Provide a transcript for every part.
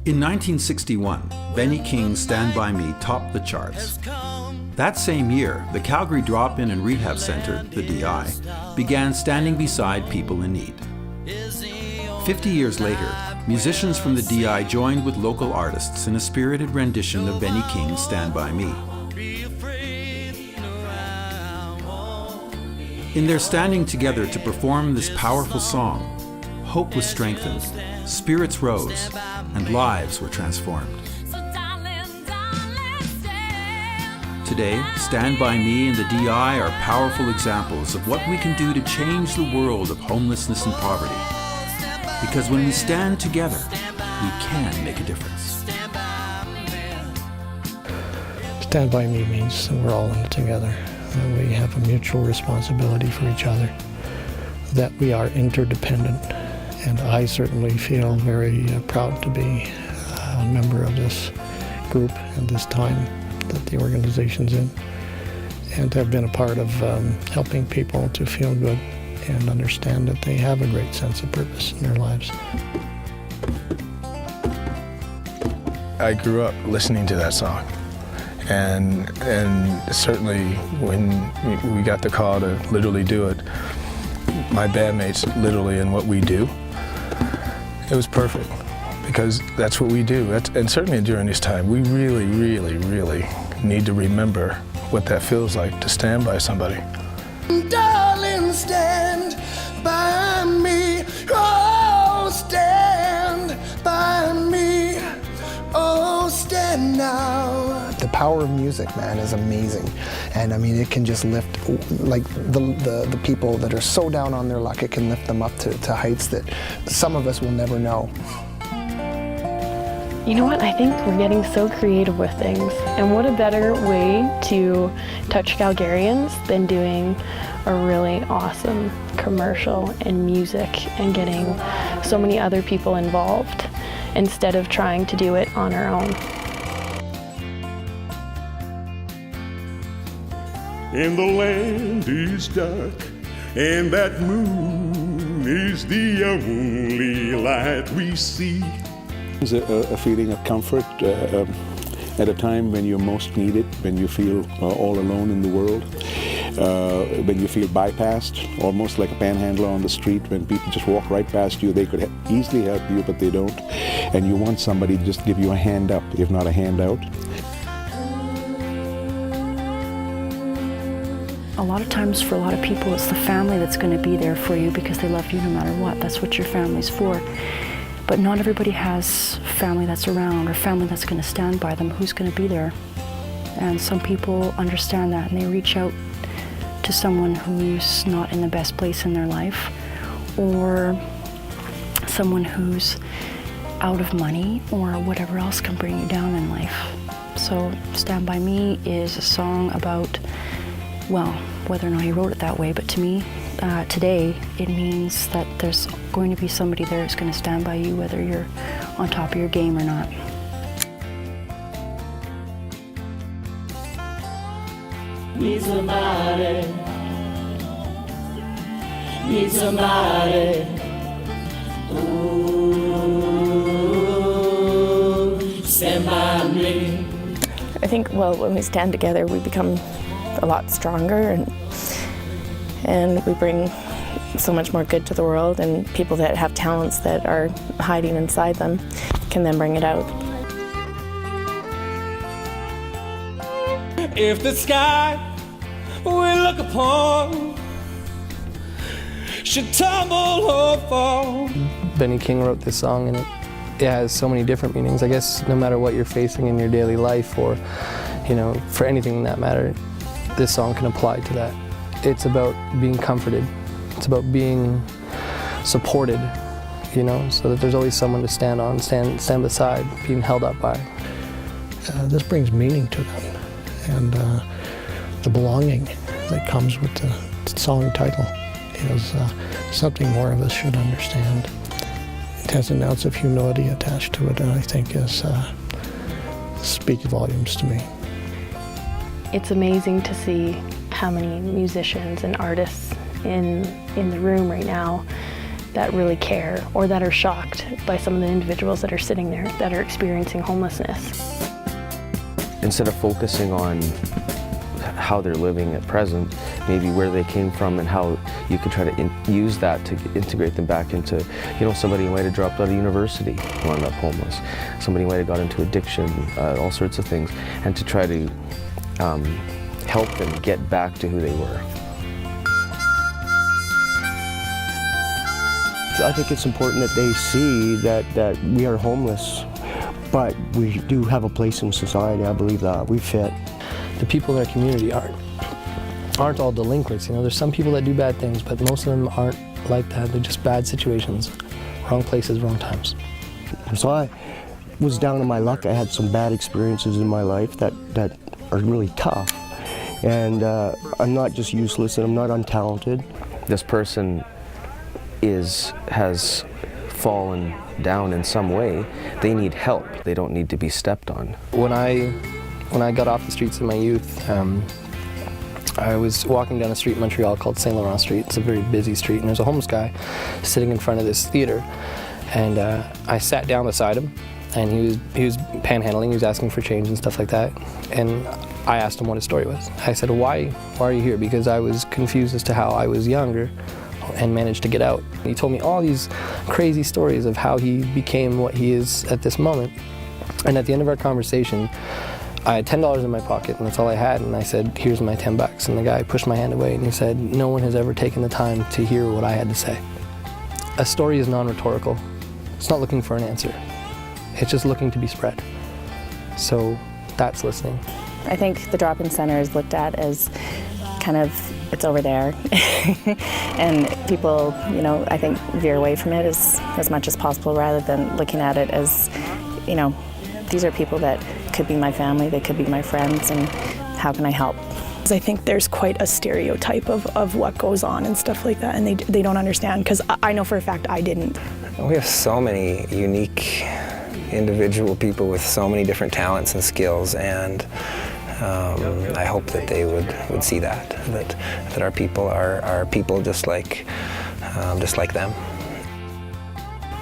In 1961, Benny King's Stand By Me topped the charts. That same year, the Calgary Drop-In and Rehab Center, the DI, began standing beside people in need. 50 years later, musicians from the DI joined with local artists in a spirited rendition of Benny King's Stand By Me. In their standing together to perform this powerful song, hope was strengthened, spirits rose, and lives were transformed. Today, Stand By Me and the DI are powerful examples of what we can do to change the world of homelessness and poverty. Because when we stand together, we can make a difference. Stand By Me means we're all in it together. That we have a mutual responsibility for each other, that we are interdependent. And I certainly feel very proud to be a member of this group at this time that the organization's in, and have been a part of helping people to feel good and understand that they have a great sense of purpose in their lives. I grew up listening to that song, and certainly when we got the call to literally do it, my bandmates literally in what we do, it was perfect, because that's what we do. And certainly during this time, we really, really, really need to remember what that feels like to stand by somebody. Darling, stand by me, oh, stand by me, oh, stand now. The power of music, man, is amazing. And I mean, it can just lift, like the people that are so down on their luck, it can lift them up to heights that some of us will never know. You know what, I think we're getting so creative with things. And what a better way to touch Calgarians than doing a really awesome commercial and music and getting so many other people involved instead of trying to do it on our own. And the land is dark, and that moon is the only light we see. It's a feeling of comfort at a time when you most need it, when you feel all alone in the world, when you feel bypassed, almost like a panhandler on the street, when people just walk right past you. They could easily help you, but they don't. And you want somebody to just give you a hand up, if not a hand out. A lot of times for a lot of people, it's the family that's going to be there for you because they love you no matter what. That's what your family's for. But not everybody has family that's around or family that's going to stand by them, who's going to be there. And some people understand that and they reach out to someone who's not in the best place in their life, or someone who's out of money, or whatever else can bring you down in life. So Stand By Me is a song about, well, whether or not he wrote it that way, but to me, today, it means that there's going to be somebody there who's going to stand by you, whether you're on top of your game or not. Need somebody, need somebody, ooh, stand by me. I think, well, when we stand together, we become a lot stronger, and we bring so much more good to the world, and people that have talents that are hiding inside them can then bring it out. If the sky we look upon should tumble or fall. Benny King wrote this song, and it has so many different meanings. I guess no matter what you're facing in your daily life, or for anything in that matter, this song can apply to that. It's about being comforted. It's about being supported, so that there's always someone to stand beside, being held up by. This brings meaning to them, and the belonging that comes with the song title is something more of us should understand. It has an ounce of humility attached to it, and I think speaks volumes to me. It's amazing to see how many musicians and artists in the room right now that really care or that are shocked by some of the individuals that are sitting there that are experiencing homelessness. Instead of focusing on how they're living at present, maybe where they came from and how you could try to use that to integrate them back into, somebody who might have dropped out of university who ended up homeless, somebody who might have got into addiction, all sorts of things, and to try to help them get back to who they were. I think it's important that they see that we are homeless, but we do have a place in society. I believe that we fit. The people in our community aren't all delinquents. There's some people that do bad things, but most of them aren't like that. They're just bad situations, wrong places, wrong times. So I was down on my luck. I had some bad experiences in my life that are really tough. And I'm not just useless and I'm not untalented. This person has fallen down in some way. They need help. They don't need to be stepped on. When I got off the streets in my youth, I was walking down a street in Montreal called St. Laurent Street. It's a very busy street, and there's a homeless guy sitting in front of this theater. And I sat down beside him, and he was panhandling. He was asking for change and stuff like that. And I asked him what his story was. I said, why are you here? Because I was confused as to how I was younger and managed to get out. He told me all these crazy stories of how he became what he is at this moment. And at the end of our conversation, I had $10 in my pocket, and that's all I had, and I said, here's my $10. And the guy pushed my hand away, and he said, no one has ever taken the time to hear what I had to say. A story is non-rhetorical. It's not looking for an answer. It's just looking to be spread. So that's listening. I think the drop-in center is looked at as kind of, it's over there. And people, I think veer away from it as much as possible rather than looking at it as, these are people that could be my family, they could be my friends, and how can I help? I think there's quite a stereotype of what goes on and stuff like that, and they don't understand, because I know for a fact I didn't. We have so many unique individual people with so many different talents and skills, and I hope that they would see that our people are people just like them.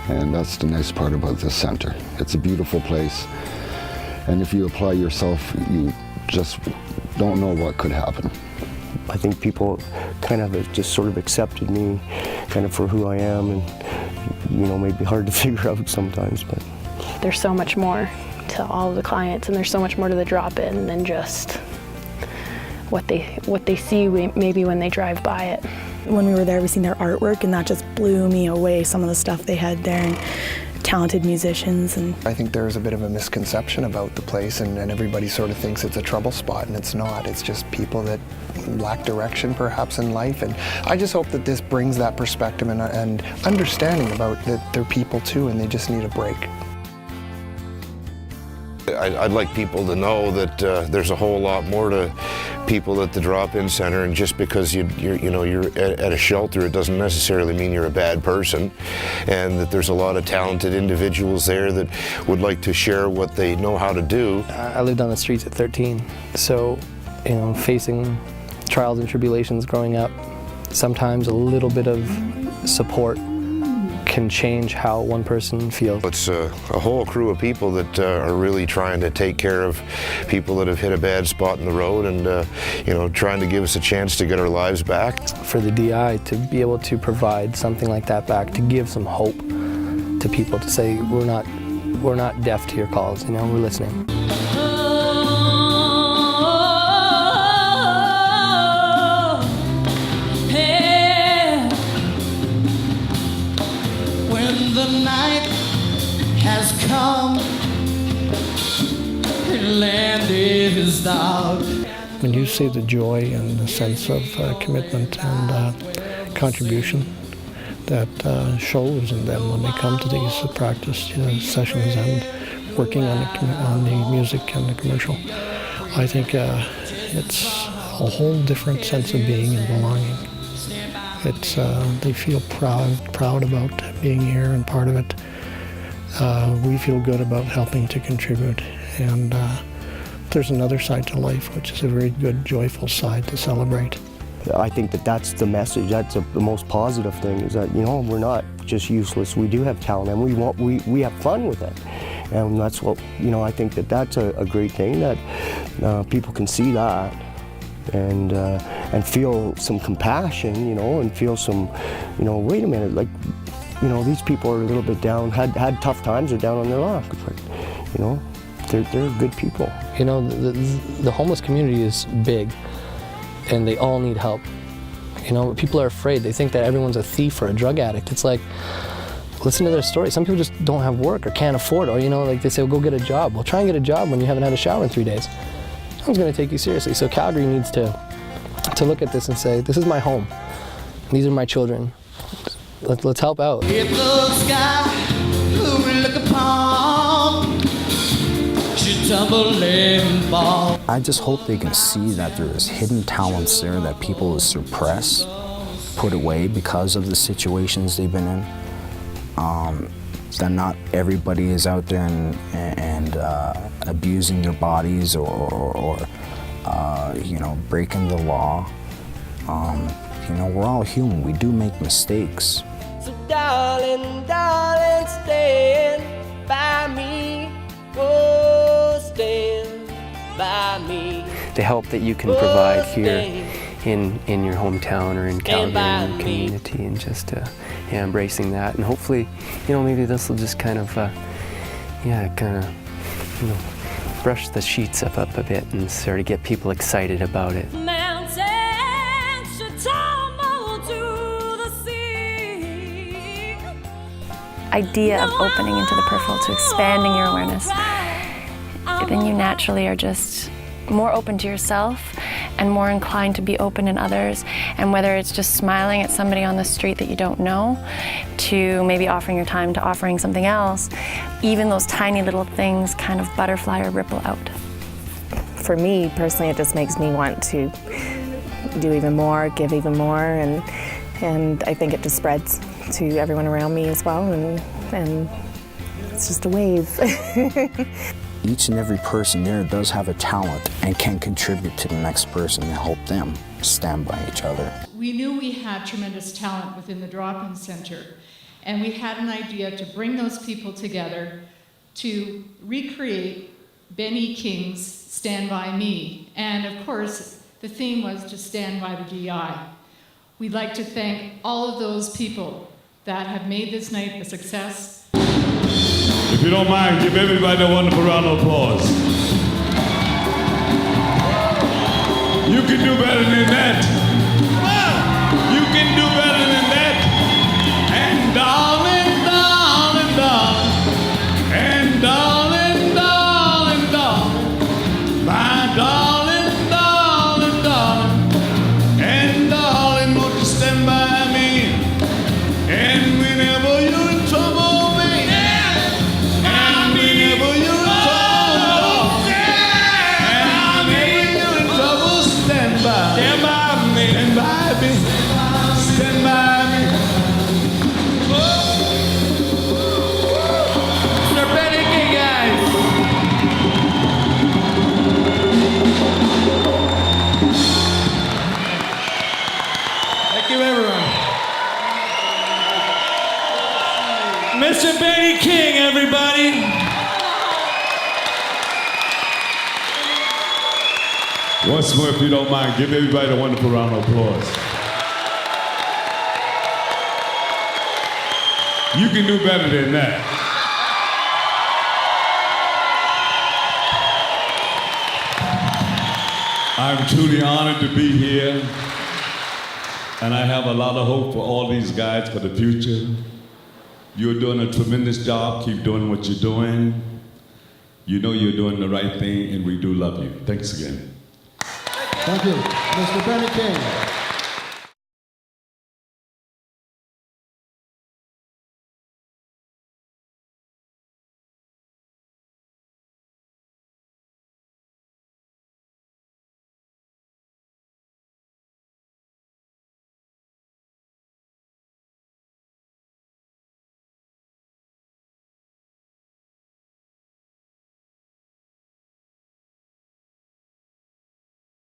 And that's the nice part about this center. It's a beautiful place, and if you apply yourself, you just don't know what could happen. I think people kind of just sort of accepted me kind of for who I am, and maybe hard to figure out sometimes, but There's so much more to all of the clients, and there's so much more to the drop-in than just what they see maybe when they drive by it. When we were there, we seen their artwork, and that just blew me away, some of the stuff they had there, and talented musicians. And I think there's a bit of a misconception about the place, and everybody sort of thinks it's a trouble spot, and it's not. It's just people that lack direction perhaps in life, and I just hope that this brings that perspective and understanding about that they're people too, and they just need a break. I'd like people to know that there's a whole lot more to people at the drop-in center, and just because you're at a shelter, it doesn't necessarily mean you're a bad person, and that there's a lot of talented individuals there that would like to share what they know how to do. I lived on the streets at 13, so facing trials and tribulations growing up, sometimes a little bit of support can change how one person feels. It's a whole crew of people that are really trying to take care of people that have hit a bad spot in the road, and trying to give us a chance to get our lives back. For the DI to be able to provide something like that back, to give some hope to people, to say we're not deaf to your calls, we're listening. The night has come, and land is dark. When you see the joy and the sense of commitment and contribution that shows in them when they come to these practice sessions and working on the music and the commercial, I think it's a whole different sense of being and belonging. They feel proud about being here and part of it. We feel good about helping to contribute, and there's another side to life, which is a very good, joyful side to celebrate. I think that that's the message. That's the most positive thing, is that, you know, we're not just useless. We do have talent, and we have fun with it. And that's what, you know, I think that that's a great thing, that people can see that and feel some compassion, you know, and feel some, you know, wait a minute, like, you know, these people are a little bit down, had tough times, or down on their luck, but, you know, they're good people. You know, the homeless community is big, and they all need help. You know, people are afraid. They think that everyone's a thief or a drug addict. It's like, listen to their story. Some people just don't have work or can't afford, or, you know, like they say, well, go get a job. Well, try and get a job when you haven't had a shower in 3 days. No one's going to take you seriously. So Calgary needs to look at this and say, this is my home. These are my children. Let's help out. If the sky who we look upon should tumble and fall. I just hope they can see that there is hidden talents there that people suppress, put away because of the situations they've been in. That not everybody is out there and abusing their bodies or you know, breaking the law. You know, we're all human. We do make mistakes. So darling, darling, stand by me. Oh, stand by me. The help that you can provide here in your hometown or in Calgary, in your community, and just embracing that, and hopefully, you know, maybe this will just kind of, you know, brush the sheets up a bit and sort of get people excited about it. Idea of opening into the peripheral, to expanding your awareness, then you naturally are just more open to yourself and more inclined to be open in others. And whether it's just smiling at somebody on the street that you don't know, to maybe offering your time, to offering something else, even those tiny little things kind of butterfly or ripple out. For me personally, it just makes me want to do even more, give even more, and I think it just spreads to everyone around me as well, and it's just a wave. Each and every person there does have a talent and can contribute to the next person and help them stand by each other. We knew we had tremendous talent within the drop-in center, and we had an idea to bring those people together to recreate Benny King's Stand By Me. And of course, the theme was to stand by the DI. We'd like to thank all of those people that have made this night a success. If you don't mind, give everybody a wonderful round of applause. You can do better than that. You can do better than that. And darling, darling, darling. And darling, darling, darling. My darling, darling, darling. And darling, won't you stand by me? And whenever you're in trouble, stand by me, stand by me, stand by me. Mr. Benny King, guys. Thank you, everyone. Mr. Benny King, everybody. Once more, if you don't mind, give everybody a wonderful round of applause. You can do better than that. I'm truly honored to be here, and I have a lot of hope for all these guys for the future. You're doing a tremendous job. Keep doing what you're doing. You know you're doing the right thing, and we do love you. Thanks again. Thank you, Mr. Benny King.